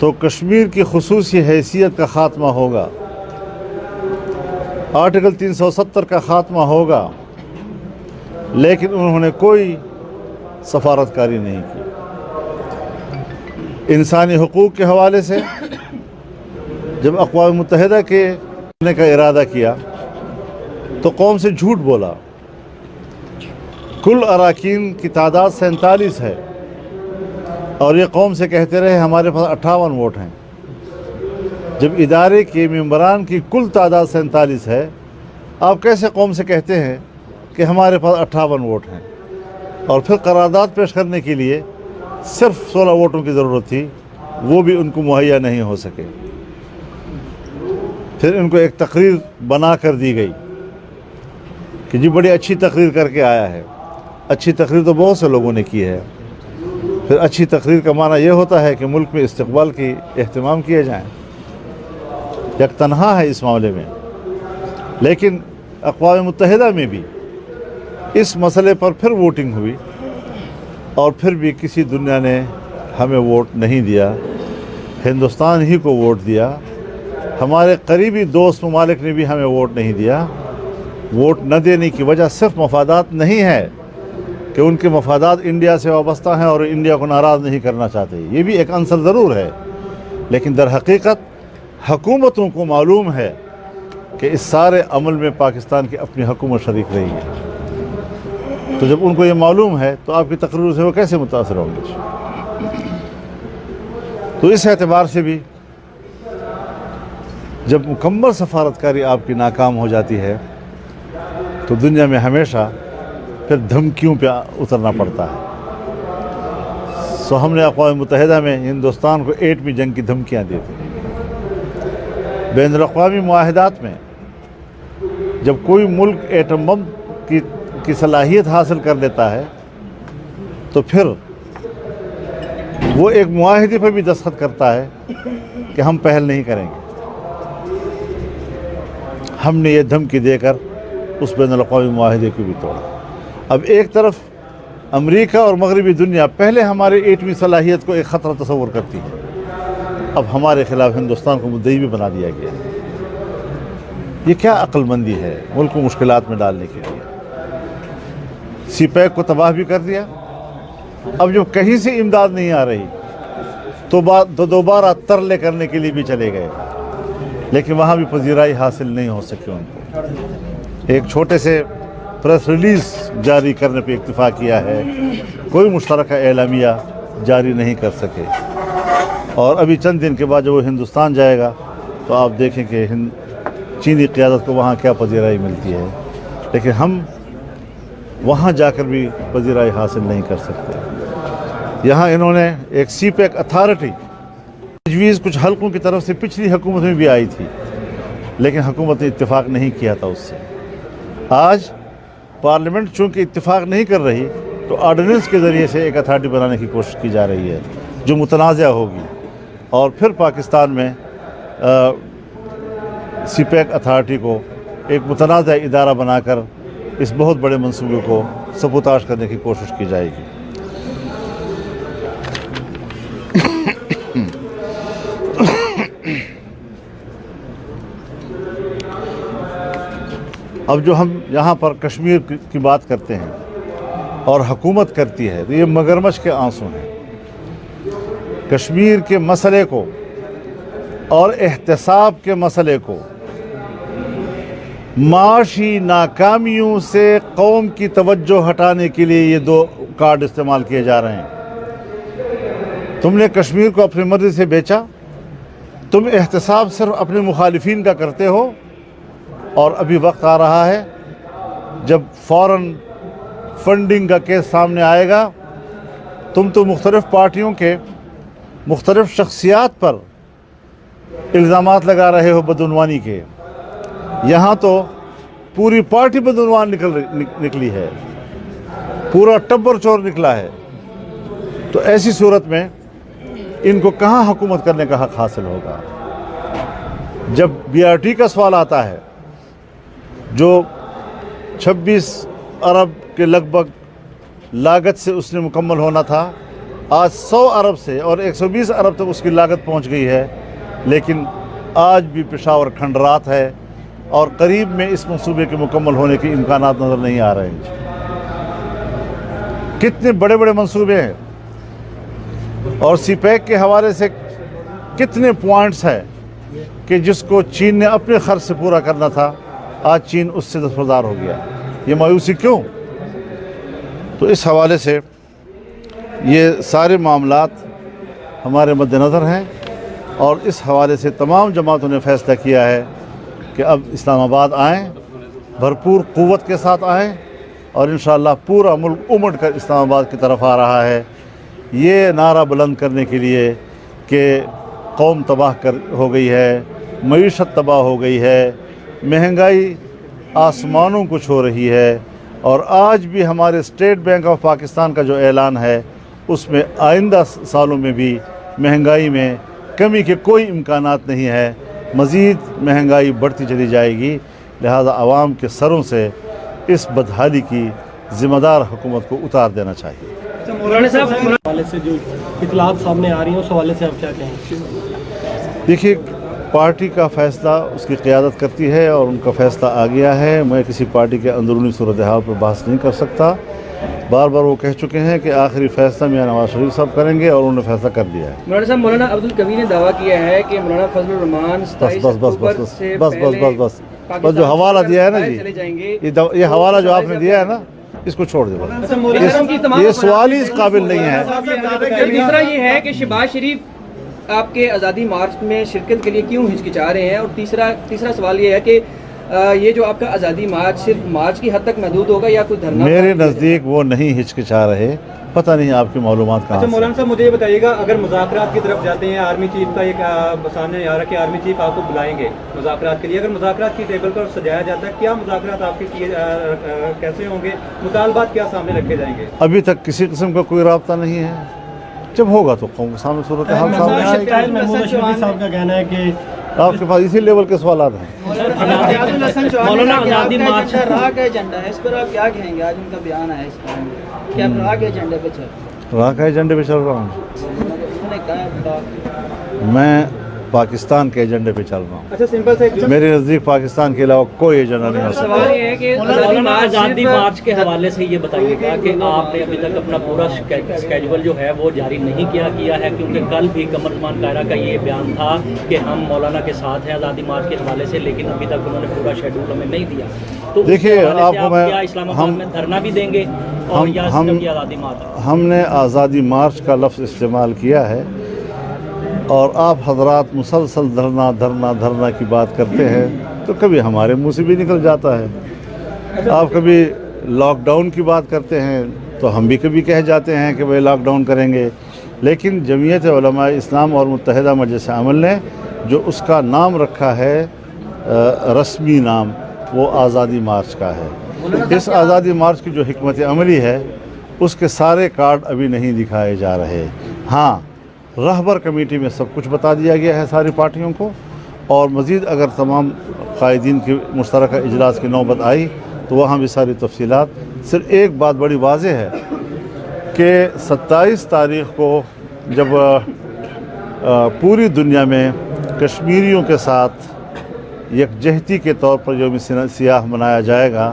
تو کشمیر کی خصوصی حیثیت کا خاتمہ ہوگا، آرٹیکل 370 کا خاتمہ ہوگا، لیکن انہوں نے کوئی سفارتکاری نہیں کی۔ انسانی حقوق کے حوالے سے جب اقوام متحدہ کے کرنے کا ارادہ کیا تو قوم سے جھوٹ بولا۔ کل اراکین کی تعداد 47 ہے اور یہ قوم سے کہتے رہے ہمارے پاس 58 ووٹ ہیں۔ جب ادارے کے ممبران کی کل تعداد 47 ہے، آپ کیسے قوم سے کہتے ہیں کہ ہمارے پاس 58 ووٹ ہیں؟ اور پھر قرارداد پیش کرنے کے لیے صرف 16 ووٹوں کی ضرورت تھی، وہ بھی ان کو مہیا نہیں ہو سکے۔ پھر ان کو ایک تقریر بنا کر دی گئی کہ جی بڑی اچھی تقریر کر کے آیا ہے۔ اچھی تقریر تو بہت سے لوگوں نے کی ہے۔ پھر اچھی تقریر کا معنی یہ ہوتا ہے کہ ملک میں استقبال کی اہتمام کیے جائیں۔ یک تنہا ہے اس معاملے میں، لیکن اقوام متحدہ میں بھی اس مسئلے پر پھر ووٹنگ ہوئی اور پھر بھی کسی دنیا نے ہمیں ووٹ نہیں دیا، ہندوستان ہی کو ووٹ دیا۔ ہمارے قریبی دوست ممالک نے بھی ہمیں ووٹ نہیں دیا۔ ووٹ نہ دینے کی وجہ صرف مفادات نہیں ہے کہ ان کے مفادات انڈیا سے وابستہ ہیں اور انڈیا کو ناراض نہیں کرنا چاہتے، یہ بھی ایک عنصر ضرور ہے، لیکن در حقیقت حکومتوں کو معلوم ہے کہ اس سارے عمل میں پاکستان کی اپنی حکومت شریک رہی ہے۔ تو جب ان کو یہ معلوم ہے تو آپ کی تقریر سے وہ کیسے متاثر ہوں گے؟ تو اس اعتبار سے بھی جب مکمل سفارتکاری آپ کی ناکام ہو جاتی ہے تو دنیا میں ہمیشہ پھر دھمکیوں پہ اترنا پڑتا ہے۔ سو ہم نے اقوام متحدہ میں ہندوستان کو ایٹمی جنگ کی دھمکیاں دی تھیں۔ بین الاقوامی معاہدات میں جب کوئی ملک ایٹم بم کی صلاحیت حاصل کر لیتا ہے تو پھر وہ ایک معاہدے پر بھی دستخط کرتا ہے کہ ہم پہل نہیں کریں گے۔ ہم نے یہ دھمکی دے کر اس بین الاقوامی معاہدے کو بھی توڑا۔ اب ایک طرف امریکہ اور مغربی دنیا پہلے ہمارے ایٹمی صلاحیت کو ایک خطرہ تصور کرتی ہے، اب ہمارے خلاف ہندوستان کو مدعی بھی بنا دیا گیا۔ یہ کیا عقل مندی ہے ملک کو مشکلات میں ڈالنے کے لیے؟ سی پیک کو تباہ بھی کر دیا۔ اب جب کہیں سے امداد نہیں آ رہی تو دوبارہ ترلے کرنے کے لیے بھی چلے گئے، لیکن وہاں بھی پذیرائی حاصل نہیں ہو سکی ان کو۔ ایک چھوٹے سے پریس ریلیز جاری کرنے پہ اکتفا کیا ہے، کوئی مشترکہ اعلامیہ جاری نہیں کر سکے۔ اور ابھی چند دن کے بعد جب وہ ہندوستان جائے گا تو آپ دیکھیں کہ چینی قیادت کو وہاں کیا پذیرائی ملتی ہے، لیکن ہم وہاں جا کر بھی پذیرائی حاصل نہیں کر سکتے۔ یہاں انہوں نے ایک سی پیک اتھارٹی تجویز کچھ حلقوں کی طرف سے پچھلی حکومت میں بھی آئی تھی، لیکن حکومت نے اتفاق نہیں کیا تھا اس سے۔ آج پارلیمنٹ چونکہ اتفاق نہیں کر رہی تو آرڈیننس کے ذریعے سے ایک اتھارٹی بنانے کی کوشش کی جا رہی ہے جو متنازع ہوگی، اور پھر پاکستان میں سی پیک اتھارٹی کو ایک متنازع ادارہ بنا کر اس بہت بڑے منصوبے کو سبوتاژ کرنے کی کوشش کی جائے گی۔ اب جو ہم یہاں پر کشمیر کی بات کرتے ہیں اور حکومت کرتی ہے تو یہ مگرمچھ کے آنسو ہیں۔ کشمیر کے مسئلے کو اور احتساب کے مسئلے کو معاشی ناکامیوں سے قوم کی توجہ ہٹانے کے لیے یہ دو کارڈ استعمال کیے جا رہے ہیں۔ تم نے کشمیر کو اپنی مرضی سے بیچا، تم احتساب صرف اپنے مخالفین کا کرتے ہو، اور ابھی وقت آ رہا ہے جب فوراً فنڈنگ کا کیس سامنے آئے گا۔ تم تو مختلف پارٹیوں کے مختلف شخصیات پر الزامات لگا رہے ہو بدعنوانی کے، یہاں تو پوری پارٹی بدعنوان نکلی ہے، پورا ٹبر چور نکلا ہے۔ تو ایسی صورت میں ان کو کہاں حکومت کرنے کا حق حاصل ہوگا؟ جب بی آر ٹی کا سوال آتا ہے جو 26 ارب کے لگ بھگ لاگت سے اس نے مکمل ہونا تھا، آج 100 ارب سے اور 120 ارب تک اس کی لاگت پہنچ گئی ہے، لیکن آج بھی پشاور کھنڈرات ہے اور قریب میں اس منصوبے کے مکمل ہونے کے امکانات نظر نہیں آ رہے ہیں۔ کتنے بڑے بڑے منصوبے ہیں اور سی پیک کے حوالے سے کتنے پوائنٹس ہیں کہ جس کو چین نے اپنے خرچ سے پورا کرنا تھا، آج چین اس سے دستبردار ہو گیا۔ یہ مایوسی کیوں؟ تو اس حوالے سے یہ سارے معاملات ہمارے مد نظر ہیں اور اس حوالے سے تمام جماعتوں نے فیصلہ کیا ہے کہ اب اسلام آباد آئیں، بھرپور قوت کے ساتھ آئیں اور انشاءاللہ پورا ملک امڑ کر اسلام آباد کی طرف آ رہا ہے، یہ نعرہ بلند کرنے کے لیے کہ قوم تباہ ہو گئی ہے، معیشت تباہ ہو گئی ہے، مہنگائی آسمانوں کو چھو رہی ہے، اور آج بھی ہمارے اسٹیٹ بینک آف پاکستان کا جو اعلان ہے اس میں آئندہ سالوں میں بھی مہنگائی میں کمی کے کوئی امکانات نہیں ہے، مزید مہنگائی بڑھتی چلی جائے گی، لہذا عوام کے سروں سے اس بدحالی کی ذمہ دار حکومت کو اتار دینا چاہیے۔ مولانا صاحب حوالے سے جو اطلاعات سامنے آ رہی ہیں اس حوالے سے آپ کیا کہیں گے؟ دیکھیے، پارٹی کا فیصلہ اس کی قیادت کرتی ہے اور ان کا فیصلہ آ گیا ہے، میں کسی پارٹی کے اندرونی صورتحال پر بحث نہیں کر سکتا۔ بار بار وہ کہہ چکے ہیں کہ آخری فیصلہ میاں نواز شریف صاحب کریں گے اور انہوں نے فیصلہ کر دیا ہے۔ مولانا صاحب، مولانا عبدالقوی نے دعویٰ کیا ہے کہ مولانا فضل الرحمان بس جو حوالہ دیا ہے نا جی، یہ حوالہ جو آپ نے دیا ہے نا، اس کو چھوڑ دیں، یہ سوال ہی قابل نہیں ہے۔ دوسرا یہ ہے کہ شہباز شریف آپ کے آزادی مارچ میں شرکت کے لیے کیوں ہچکچا رہے ہیں، اور تیسرا سوال یہ ہے کہ یہ جو آپ کا آزادی مارچ صرف مارچ کی حد تک محدود ہوگا یا کوئی دھرنا؟ میرے نزدیک وہ نہیں ہچکچا رہے، پتہ نہیں آپ کی معلومات کہاں سے۔ مولانا صاحب مجھے یہ بتائیے گا، اگر مذاکرات کی طرف جاتے ہیں، آرمی چیف کا ایک سامنے آ رہا ہے کہ آرمی چیف آپ کو بلائیں گے مذاکرات کے لیے، اگر مذاکرات کی ٹیبل پر سجایا جاتا ہے، کیا مذاکرات آپ کے کیسے ہوں گے، مطالبات کیا سامنے رکھے جائیں گے؟ ابھی تک کسی قسم کا کوئی رابطہ نہیں ہے، جب ہوگا تو قوم کے سامنے صورتحال سامنے آئے گی۔ محمود اشرفی صاحب کا کہنا ہے کہ آپ کے پاس اسی لیول کے سوالات ہیں۔ مولانا آزادی مارچ راہ کا ایجنڈا ہے، اس پر آپ کیا کہیں گے؟ آج ان کا بیان آیا اس بارے میں کہ آپ راہ کے ایجنڈے پہ چل راہ کا ایجنڈے پہ چل رہا ہوں، انہوں نے کہا میں پاکستان کے ایجنڈے پہ چل رہا ہوں۔ اچھا سمپل سے میرے نزدیک پاکستان کے علاوہ کوئی ایجنڈا نہیں ہو سکتا۔ سوال یہ ہے کہ مولانا آزادی مارچ کے حوالے سے یہ بتائیے گا کہ آپ نے ابھی تک اپنا پورا اسکیجول جو ہے وہ جاری نہیں کیا ہے، کیونکہ کل بھی قمر زمان قاہرہ کا یہ بیان تھا کہ ہم مولانا کے ساتھ ہیں آزادی مارچ کے حوالے سے، لیکن ابھی تک انہوں نے پورا شیڈول ہمیں نہیں دیا۔ تو دیکھیے، آپ کو میں کیا اسلام آباد میں دھرنا بھی دیں گے اور یا صرف یہ آزادی مارچ؟ ہم نے آزادی مارچ کا لفظ استعمال کیا ہے اور آپ حضرات مسلسل دھرنا کی بات کرتے ہیں تو کبھی ہمارے منہ سے بھی نکل جاتا ہے۔ آپ کبھی لاک ڈاؤن کی بات کرتے ہیں تو ہم بھی کبھی کہہ جاتے ہیں کہ بھائی لاک ڈاؤن کریں گے، لیکن جمعیت علماء اسلام اور متحدہ مجلس عمل نے جو اس کا نام رکھا ہے، رسمی نام، وہ آزادی مارچ کا ہے۔ اس آزادی مارچ کی جو حکمت عملی ہے اس کے سارے کارڈ ابھی نہیں دکھائے جا رہے۔ ہاں، رہبر کمیٹی میں سب کچھ بتا دیا گیا ہے ساری پارٹیوں کو، اور مزید اگر تمام قائدین کی مشترکہ اجلاس کی نوبت آئی تو وہاں بھی ساری تفصیلات۔ صرف ایک بات بڑی واضح ہے کہ 27 تاریخ کو جب پوری دنیا میں کشمیریوں کے ساتھ یکجہتی کے طور پر یوم سیاہ منایا جائے گا،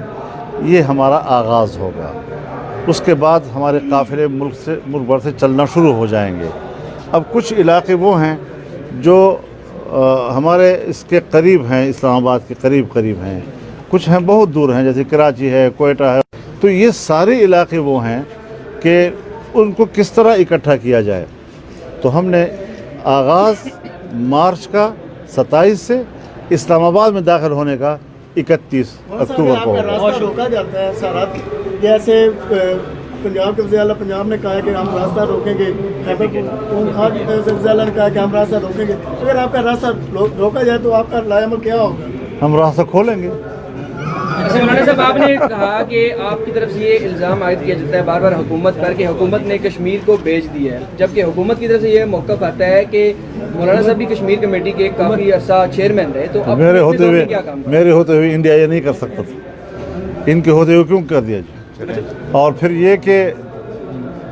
یہ ہمارا آغاز ہوگا۔ اس کے بعد ہمارے قافلے ملک بھر سے چلنا شروع ہو جائیں گے۔ اب کچھ علاقے وہ ہیں جو ہمارے اس کے قریب ہیں، اسلام آباد کے قریب ہیں، کچھ ہیں بہت دور ہیں، جیسے کراچی ہے، کوئٹہ ہے۔ تو یہ سارے علاقے وہ ہیں کہ ان کو کس طرح اکٹھا کیا جائے۔ تو ہم نے آغاز مارچ کا 27 سے، اسلام آباد میں داخل ہونے کا 31 اکتوبر کو ہوگا۔ راستہ روکا جاتا ہے سارا، جیسے پنجاب کے وزیر اعلیٰ پنجاب نے کہا ہے کہ ہم راستہ روکیں گے، خیبر پختونخوا کے وزیر اعلیٰ نے کہا کہ ہم راستہ روکیں گے۔ اگر آپ کا راستہ روکا جائے تو آپ کا رائے عمل کیا ہوگا؟ ہم راستہ کھولیں گے۔ مولانا صاحب، آپ نے کہا کہ آپ کی طرف سے یہ الزام عائد کیا جاتا ہے بار بار حکومت پر کہ حکومت نے کشمیر کو بیچ دیا ہے، جبکہ حکومت کی طرف سے یہ موقف آتا ہے کہ مولانا صاحب بھی کشمیر کمیٹی کے کافی عرصہ چیئرمین رہے، تو اب میرے ہوتے ہوئے انڈیا یہ نہیں کر سکتا تھا، ان کے ہوتے ہوئے کیوں کر دیا جی؟ اور پھر یہ کہ